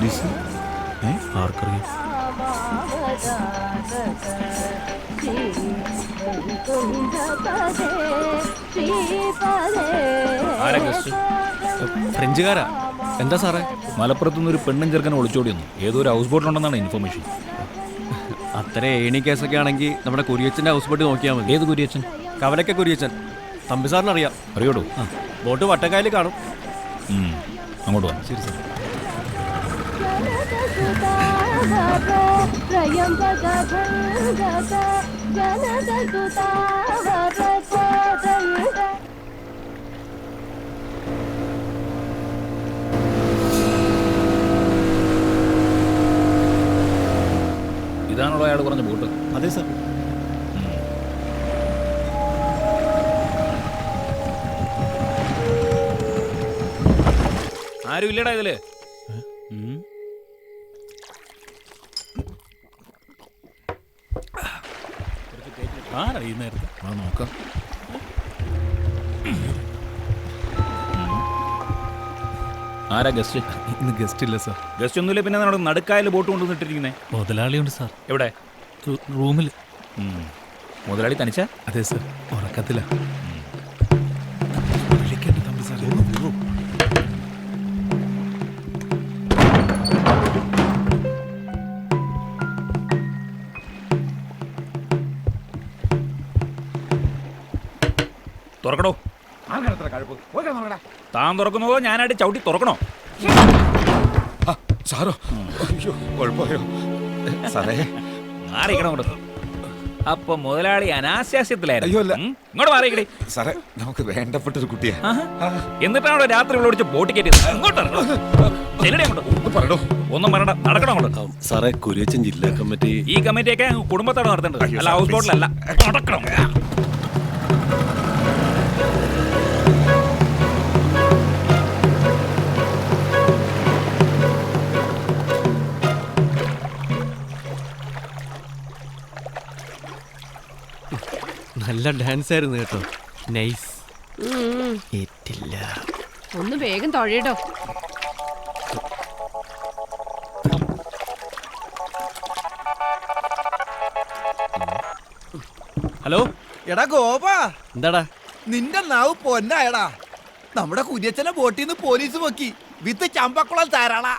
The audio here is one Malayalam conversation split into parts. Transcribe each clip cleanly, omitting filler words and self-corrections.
പോലീസ് ആർക്കറിയാം? ഫ്രഞ്ചുകാരാ. എന്താ സാറേ? മലപ്പുറത്തുനിന്ന് ഒരു പെണ്ണും ചെറുക്കനെ ഒളിച്ചോടിയൊന്നു. ഏതോ ഒരു ഹൗസ് ബോട്ടിലുണ്ടെന്നാണ് ഇൻഫർമേഷൻ. അത്ര ഏണി കേസൊക്കെ ആണെങ്കിൽ നമ്മുടെ കുര്യച്ചൻ്റെ ഹൗസ് ബോട്ട് നോക്കിയാൽ മതി. ഏത് കുര്യച്ചൻ? കവലക്ക കുര്യച്ചൻ. തമ്പി സാറിന് അറിയാം. അറിയോടോ? ബോട്ട് വട്ടക്കായൽ കാണും. അങ്ങോട്ട് വാ. ശരി സാർ. ഇതാണല്ലോ അയാൾ പറഞ്ഞ ബോട്ട്? അതെ സാർ. ആരും ഇല്ലടാ ഇതില്. നോക്കാം. ആരാ ഗസ്റ്റ്? ഇന്ന് ഗസ്റ്റ് ഇല്ല സാർ. ഗസ്റ്റ് ഒന്നുമില്ല. പിന്നെ നമ്മുടെ നടുക്കായൽ ബോട്ട് കൊണ്ടുവന്നിട്ടിരിക്കുന്നേ? മുതലാളിയുണ്ട് സാർ. എവിടെ? റൂമിൽ. മുതലാളി തനിച്ച? അതെ സാർ. ഉറക്കത്തില്ല. തുറക്കണോ? താൻ തുറക്കുന്നതോ ഞാനായിട്ട് ചവിട്ടി തുറക്കണോ? സാറോ? അയ്യോ, കുഴപ്പമായോ സാറേ? മാറിയിക്കണം അങ്ങോട്ട്. അപ്പൊ മുതലാളി അനാശാസ്യത്തിലായിരുന്നു. അയ്യോ അല്ല. ഇങ്ങോട്ട് മാറിയിക്കടേ സാറേ, നമുക്ക് വേണ്ടപ്പെട്ടൊരു കുട്ടിയാ. എന്നിട്ടാണോ രാത്രി വിളിച്ച് ബോട്ട് കയറ്റിയത്? പറയണോ? ഒന്നും പറയണ്ട, നടക്കണം അങ്ങോട്ട്. സാറേ, കുര്യച്ചൻ ജില്ലാ കമ്മിറ്റി. ഈ കമ്മിറ്റിയൊക്കെ കുടുംബത്തോടെ നടത്തേണ്ടത്, അല്ല ഹൗസ് ബോട്ടിലല്ല. നടക്കണം. നല്ല ഡാൻസ് ആയിരുന്നു കേട്ടോ. നൈസ്. ഏറ്റില്ല. ഒന്ന് വേഗം തൊഴയിടോ. ഹലോ. എടാ ഗോപ, എന്താടാ? നിന്റെ നാവ് പൊന്നായടാ. നമ്മുടെ കുര്യച്ചനെ ബോട്ടിൽ നിന്ന് പോലീസ് പൊക്കി വിത്ത് ചമ്പക്കുളം താരാളാ.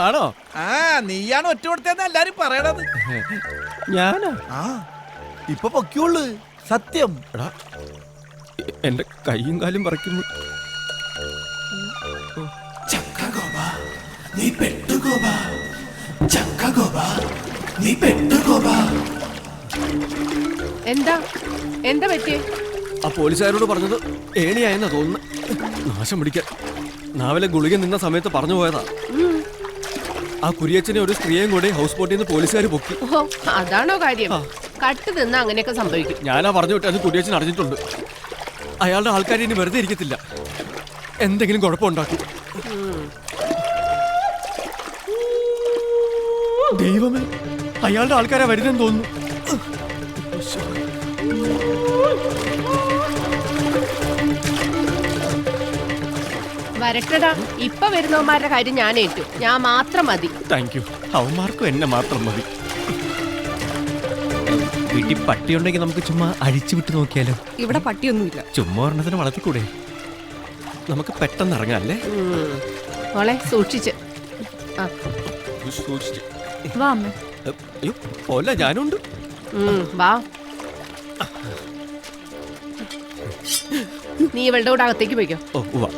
ആണോ? ആ, നീയാണ് ഒറ്റ കൊടുത്തതെന്ന് എല്ലാരും പറയണത്. ഞാനാ? ആ, ഇപ്പൊ പൊക്കിയുള്ളു. സത്യം. എടാ, എന്റെ കൈയും കാലും പറിക്കുന്നു. എന്താ എന്താ പറ്റിയേ? ആ പോലീസുകാരോട് പറഞ്ഞത് ഏണിയായെന്നാ തോന്നുന്നു. നാശം പിടിക്കാൻ. നാവിലെ ഗുളിക നിന്ന സമയത്ത് പറഞ്ഞു പോയതാ. ആ കുര്യച്ചനെ ഒരു സ്ത്രീയെയും കൂടെ ഹൗസ് ബോട്ടിൽ നിന്ന് പോലീസുകാർ പൊക്കി. ഓ, അതാണോ കാര്യം? കട്ട് നിന്ന് അങ്ങനെയൊക്കെ സംഭവിക്കും. ഞാനാ പറഞ്ഞു വിട്ടത്. കുര്യച്ചൻ അറിഞ്ഞിട്ടുണ്ട്. അയാളുടെ ആൾക്കാർ ഇനി വെറുതെ ഇരിക്കത്തില്ല. എന്തെങ്കിലും കുഴപ്പമുണ്ടാക്കും. ദൈവമേ, അയാളുടെ ആൾക്കാരാ വരുന്നെന്ന് തോന്നുന്നു. വരട്ടടാ. ഇപ്പൊ വരുന്നവന്മാരുടെ കാര്യം ഞാൻ ഏറ്റു. ഞാൻ മാത്രം മതി. Thank you. അവന്മാർക്കും എന്നെ മാത്രം മതി. വീട്ടിൽ പട്ടിയുണ്ടെങ്കിൽ നമുക്ക് ചുമ്മാ അഴിച്ചു വിട്ട് നോക്കിയാലോ? ഇവിടെ പട്ടിയൊന്നുമില്ല. ചുമ്മാ ഒരെണ്ണത്തിന് വളർത്തിക്കൂടെ? നമുക്ക് പെട്ടെന്ന് ഇറങ്ങാം അല്ലേ? മോളെ സൂക്ഷിച്ച്. വാ അമ്മ. അയ്യോ, പോല ഞാനുണ്ട്. വാ. നീ ഇവളുടെ കൂടെ അകത്തേക്ക് പോയിക്കോ. ഓ വാ.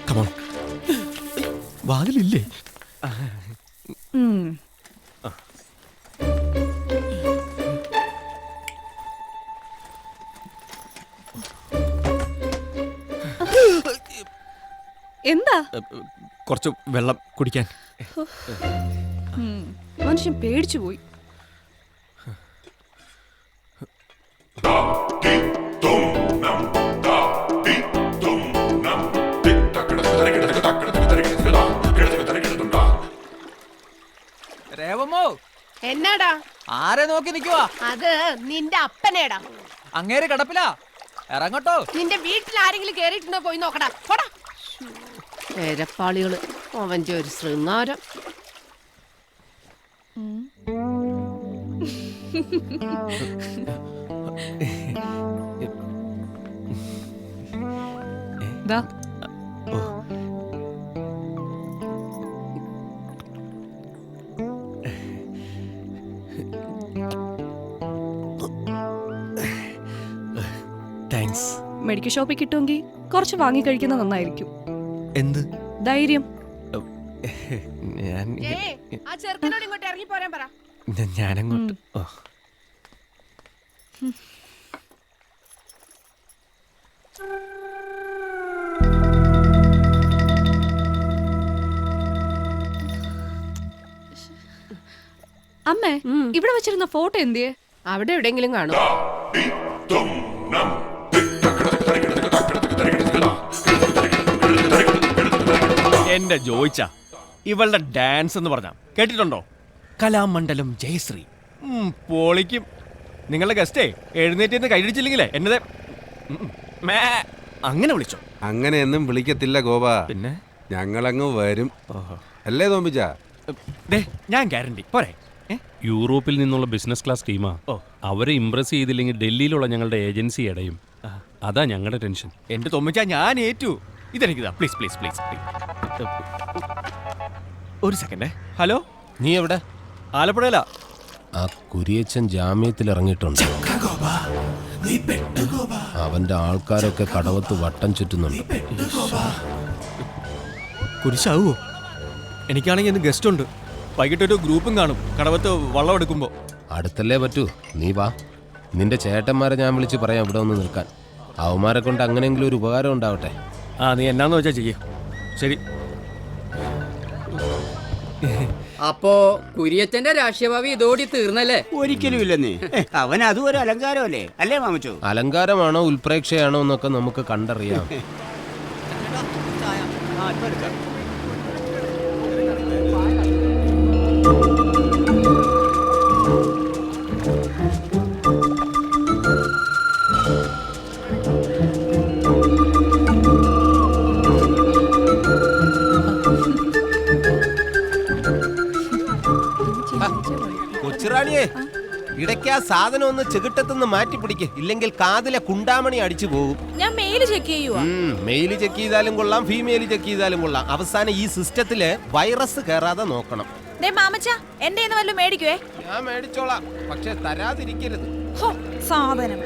കമോൺ. വാതിലില്ലേ? എന്താ? കുറച്ച് വെള്ളം കുടിക്കാൻ. മനുഷ്യൻ പേടിച്ചു പോയി. രേവമോ, എന്നാടാ? ആരെ നോക്കി നിക്കുവാ? അത് നിന്റെ അപ്പനേടാ. അങ്ങേര് കിടപ്പിലാ. ഇറങ്ങട്ടോ. നിന്റെ വീട്ടിൽ ആരെങ്കിലും കേറിയിട്ടുണ്ടോ? പോയി നോക്കടാ. പോടാ. എരപ്പാളികള്. അവന്റെ ഒരു ശൃംഗാരം. ദാ താങ്ക്സ്. മെഡിക്കൽ ഷോപ്പിൽ കിട്ടുമെങ്കിൽ കുറച്ച് വാങ്ങി കഴിക്കുന്നത് നന്നായിരിക്കും. എന്ത്? ധൈര്യം. ഞാൻ ആ ചെറുക്കനോട് ഇങ്ങോട്ട് ഇറങ്ങി പോരാൻ പറ. ഞാനങ്ങോട്ട് അമ്മേ, ഇവിടെ വെച്ചിരുന്ന ഫോട്ടോ എന്തിയെ? അവിടെ എവിടെയെങ്കിലും കാണും. എന്റെ ജോയിച്ച ഇവളുടെ ഡാൻസ് എന്ന് പറഞ്ഞ കേട്ടിട്ടുണ്ടോ? കലാമണ്ഡലം ജയശ്രീ. പൊളിക്കും. നിങ്ങളുടെ ഗസ്റ്റേ എഴുന്നേറ്റ് കൈയടിച്ചില്ലെങ്കിലേ എന്നതേ അങ്ങനെ വിളിച്ചോ. അങ്ങനെയൊന്നും വിളിക്കത്തില്ല ഗോപ. പിന്നെ ഞങ്ങളങ്ങ് വരും. അല്ലേ തോമ്പിച്ച? ഞാൻ ഗ്യാരണ്ടി പോരെ. യൂറോപ്പിൽ നിന്നുള്ള ബിസിനസ് ക്ലാസ് ടീമാ. അവരെ ഇംപ്രസ് ചെയ്തില്ലെങ്കിൽ ഡൽഹിയിലുള്ള ഞങ്ങളുടെ ഏജൻസി അടയും. അതാ ഞങ്ങളുടെ ടെൻഷൻ. എന്റെ തോമ്പിച്ച ഞാൻ ഏറ്റു. ഇതെനിക്കിതാ. Please please please. ഒരു സെക്കൻഡേ. ഹലോ, നീ എവിടെ? ആലപ്പുഴയിലാ. ആ കുരിയച്ചൻ ജാമ്യത്തിൽ ഇറങ്ങിയിട്ടുണ്ട്. അവന്റെ ആൾക്കാരൊക്കെ കടവത്ത് വട്ടം ചുറ്റുന്നുണ്ട്. കുരിശാവോ? എനിക്കാണെങ്കിൽ ഇന്ന് ഗസ്റ്റ് ഉണ്ട്. വൈകിട്ടൊരു ഗ്രൂപ്പും കാണും കടവത്ത് വള്ളം എടുക്കുമ്പോ. അടുത്തല്ലേ പറ്റൂ. നീ വാ. നിന്റെ ചേട്ടന്മാരെ ഞാൻ വിളിച്ച് പറയാം ഇവിടെ ഒന്ന് നിൽക്കാൻ. അവന്മാരെ കൊണ്ട് അങ്ങനെയെങ്കിലും ഒരു ഉപകാരം ഉണ്ടാവട്ടെ. നീ എന്നാന്ന് വെച്ചാ ചെയ്യ. ശരി. അപ്പോ കുര്യച്ചന്റെ രാഷ്ട്രീയഭാവി ഇതോടി തീർന്നല്ലേ? ഒരിക്കലും ഇല്ലെന്നേ. അവൻ അതും ഒരു അലങ്കാരമല്ലേ അല്ലേ മാമച്ചോ? അലങ്കാരമാണോ ഉൽപ്രേക്ഷയാണോ എന്നൊക്കെ നമുക്ക് കണ്ടറിയാം. കൊച്ചുറാണിയെ, ഇടയ്ക്ക് ആ സാധനം ഒന്ന് ചെകിട്ടത്തുനിന്ന് മാറ്റി പിടിക്ക്. ഇല്ലെങ്കിൽ കാതിലെ കുണ്ടാമണി അടിച്ചു പോകും. ഞാൻ മെയിൽ ചെക്ക് ചെയ്യുവാ. മെയിൽ ചെക്ക് ചെയ്താലും കൊള്ളാം, ഫീമെയിൽ ചെക്ക് ചെയ്താലും കൊള്ളാം. അവസാനം ഈ സിസ്റ്റത്തില് വൈറസ് കയറാതെ നോക്കണം. എന്റെ വല്ലതും മേടിക്കുവേ. ഞാൻ മേടിച്ചോളാം, പക്ഷെ തരാതിരിക്കരുത്. സാധനം